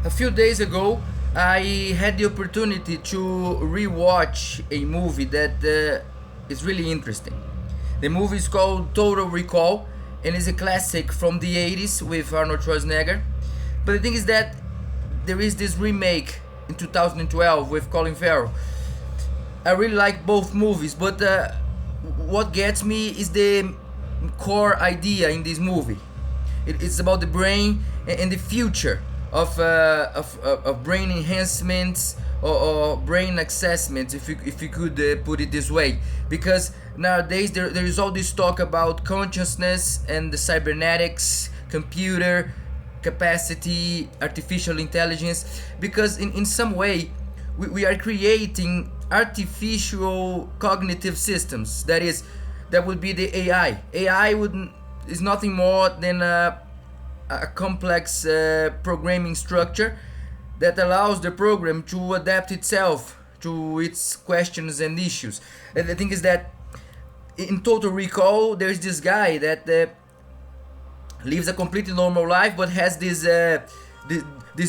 A few days ago, I had the opportunity to rewatch a movie that is really interesting. The movie is called Total Recall and is a classic from the 80s with Arnold Schwarzenegger. But the thing is that there is this remake in 2012 with Colin Farrell. I really like both movies, but what gets me is the core idea in this movie. It's about the brain and the future of brain enhancements or brain assessments, if you could put it this way. Because nowadays there is all this talk about consciousness and the cybernetics, computer capacity, artificial intelligence. Because in some way we are creating artificial cognitive systems. That would be the AI. Is nothing more than a complex programming structure that allows the program to adapt itself to its questions and issues. And the thing is that in Total Recall, there's this guy that lives a completely normal life, but has these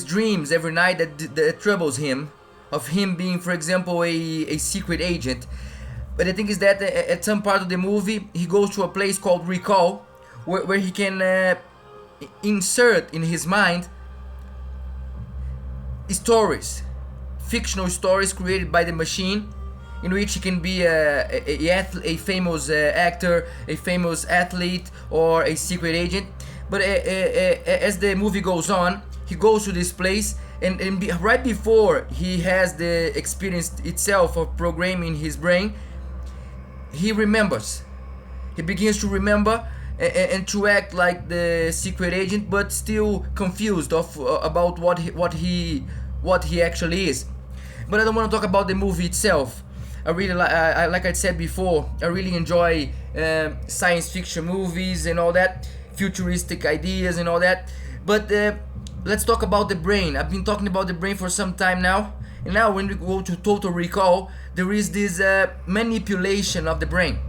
dreams every night that troubles him, of him being, for example, a secret agent. But the thing is that at some part of the movie, he goes to a place called Recall, where he can insert in his mind stories, fictional stories created by the machine, in which he can be a famous actor, a famous athlete, or a secret agent. But as the movie goes on, he goes to this place, and right before he has the experience itself of programming his brain, he remembers. He begins to remember and to act like the secret agent, but still confused about what he actually is. But I don't want to talk about the movie itself. I really like I said before, I really enjoy science fiction movies and all that, futuristic ideas and all that. But let's talk about the brain. I've been talking about the brain for some time now, and now when we go to Total Recall, there is this manipulation of the brain,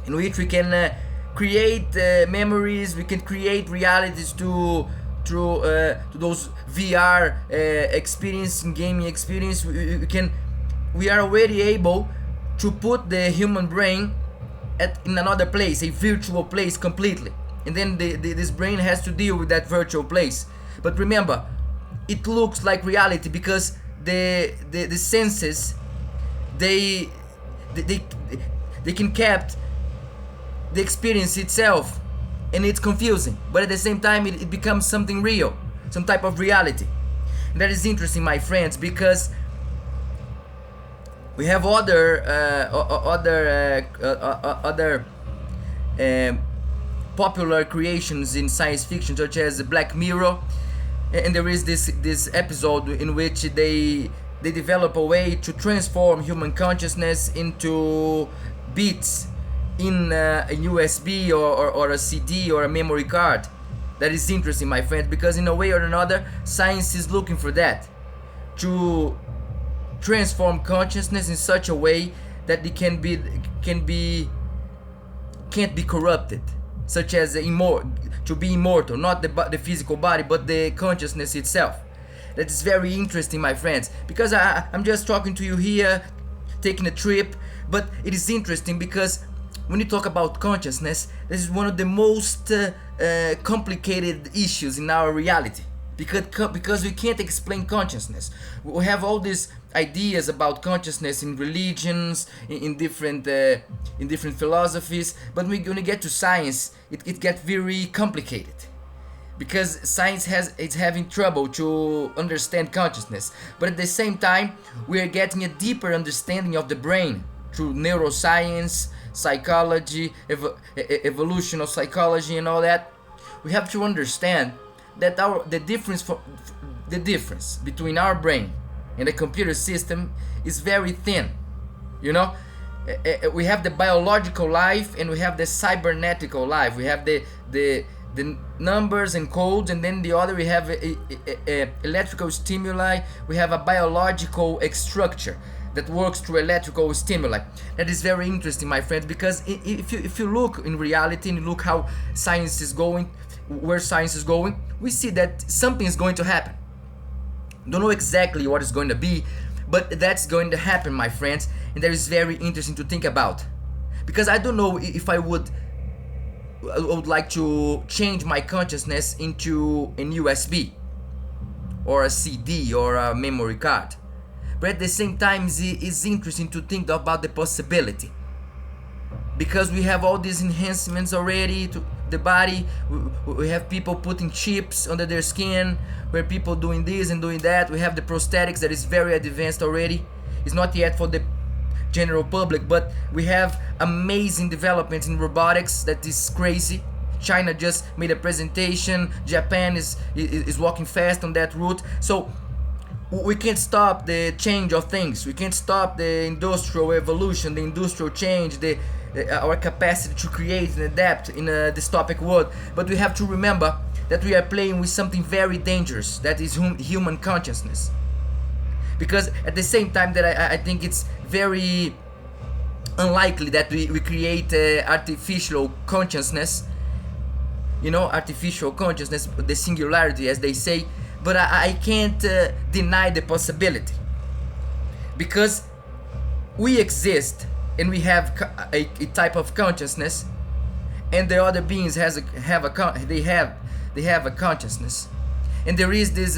in which we can create memories, we can create realities to those VR experience and gaming experience. We are already able to put the human brain in another place, a virtual place completely, and then this brain has to deal with that virtual place. But remember, it looks like reality because the senses they can capture the experience itself, and it's confusing, but at the same time it becomes something real, some type of reality. And that is interesting, my friends, because we have other popular creations in science fiction, such as Black Mirror, and there is this episode in which they develop a way to transform human consciousness into bits in a USB or a CD or a memory card. That is interesting, my friends, because in a way or another, science is looking for that, to transform consciousness in such a way that it can't be corrupted, such as to be immortal, not the physical body, but the consciousness itself. That is very interesting, my friends, because I'm just talking to you here, taking a trip, but it is interesting because when you talk about consciousness, this is one of the most complicated issues in our reality, because we can't explain consciousness. We have all these ideas about consciousness in religions, in different philosophies, but when you get to science, it gets very complicated, because science is having trouble to understand consciousness. But at the same time, we are getting a deeper understanding of the brain through neuroscience, psychology, evolution of psychology, and all that. We have to understand that the difference between our brain and the computer system is very thin. We have the biological life and we have the cybernetical life. We have the numbers and codes, and then the other we have electrical stimuli. We have a biological structure that works through electrical stimuli. That is very interesting, my friends, because if you look in reality and you look how science is going, where science is going, we see that something is going to happen. Don't know exactly what it's going to be, but that's going to happen, my friends, and that is very interesting to think about. Because I don't know if I would like to change my consciousness into an USB or a CD or a memory card. But at the same time, it's interesting to think about the possibility. Because we have all these enhancements already to the body. We have people putting chips under their skin, where people doing this and doing that. We have the prosthetics that is very advanced already. It's not yet for the general public, but we have amazing developments in robotics that is crazy. China just made a presentation. Japan is walking fast on that route. So we can't stop the change of things. We can't stop the industrial evolution, the industrial change, our capacity to create and adapt in a dystopic world. But we have to remember that we are playing with something very dangerous, that is human consciousness. Because at the same time that I think it's very unlikely that we create artificial consciousness, artificial consciousness, the singularity as they say, but I can't deny the possibility. Because we exist and we have a type of consciousness, and the other beings have a consciousness, and there is this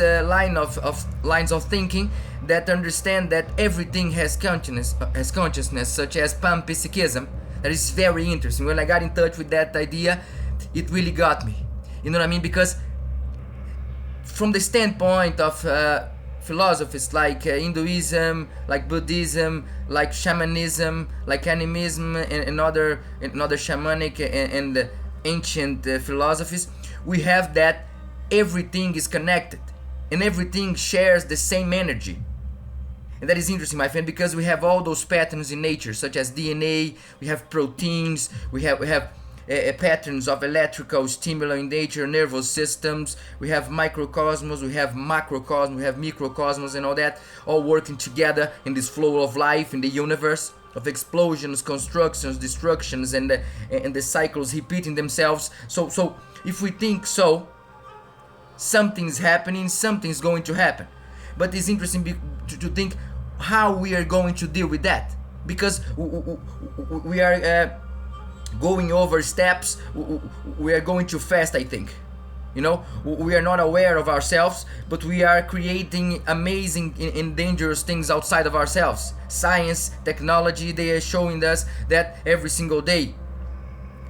lines of thinking that understand that everything has consciousness, such as panpsychism. That is very interesting. When I got in touch with that idea, it really got me. You know what I mean? Because from the standpoint of philosophies like Hinduism, like Buddhism, like shamanism, like animism, and other shamanic and ancient philosophies, we have that everything is connected and everything shares the same energy. And that is interesting, my friend, because we have all those patterns in nature, such as DNA, we have proteins, we have patterns of electrical stimuli in nature, nervous systems, we have microcosmos, we have macrocosmos, we have microcosmos, and all that, all working together in this flow of life in the universe, of explosions, constructions, destructions, and the cycles repeating themselves. So if we think so, something's happening, something's going to happen. But it's interesting to think how we are going to deal with that, because we are going over steps. We are going too fast, I think. We are not aware of ourselves, but we are creating amazing and dangerous things outside of ourselves. Science, technology, they are showing us that every single day.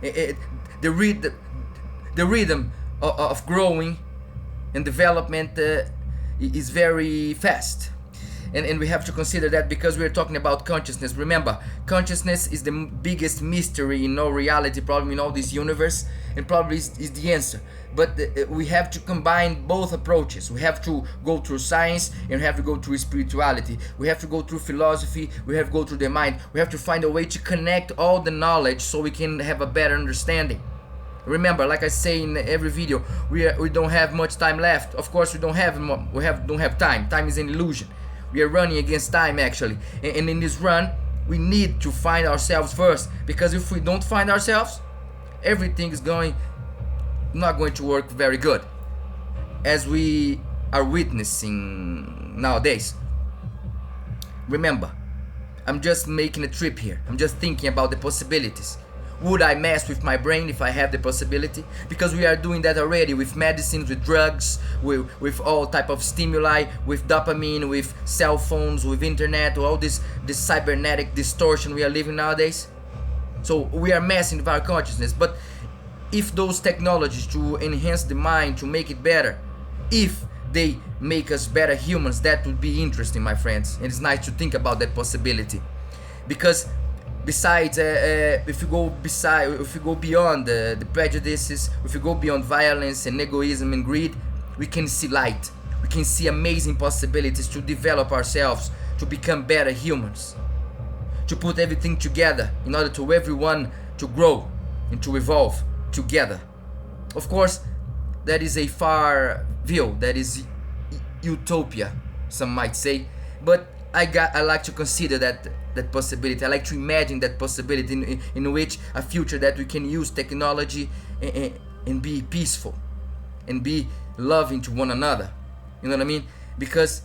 The rhythm of growing and development is very fast. And we have to consider that, because we're talking about consciousness. Remember, consciousness is the biggest mystery in all reality, probably in all this universe, and probably is the answer. But we have to combine both approaches. We have to go through science, and we have to go through spirituality. We have to go through philosophy, we have to go through the mind. We have to find a way to connect all the knowledge so we can have a better understanding. Remember, like I say in every video, we don't have much time left. Of course, we don't have time. Time is an illusion. We are running against time, actually. And in this run, we need to find ourselves first. Because if we don't find ourselves, everything is not going to work very good, as we are witnessing nowadays. Remember, I'm just making a trip here. I'm just thinking about the possibilities. Would I mess with my brain if I have the possibility? Because we are doing that already with medicines, with drugs, with all type of stimuli, with dopamine, with cell phones, with internet, all this cybernetic distortion we are living nowadays. So we are messing with our consciousness. But if those technologies to enhance the mind, to make it better, if they make us better humans, that would be interesting, my friends. And it's nice to think about that possibility. Because besides, if you go beyond the prejudices, if you go beyond violence and egoism and greed, we can see light. We can see amazing possibilities to develop ourselves, to become better humans, to put everything together in order to everyone to grow and to evolve together. Of course, that is a far view, that is utopia, some might say, but I like to consider that possibility. I like to imagine that possibility in which a future that we can use technology and be peaceful and be loving to one another. You know what I mean? Because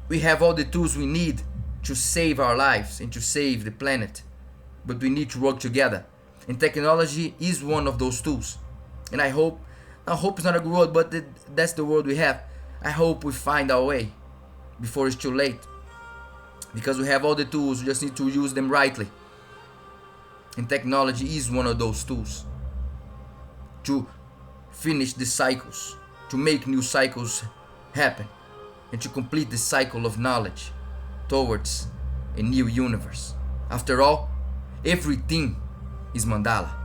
We have all the tools we need to save our lives and to save the planet, but we need to work together. And technology is one of those tools. And I hope is not a good word, but that's the word we have. I hope we find our way before it's too late. Because we have all the tools, we just need to use them rightly. And technology is one of those tools to finish the cycles, to make new cycles happen, and to complete the cycle of knowledge towards a new universe. After all, everything is Mandala.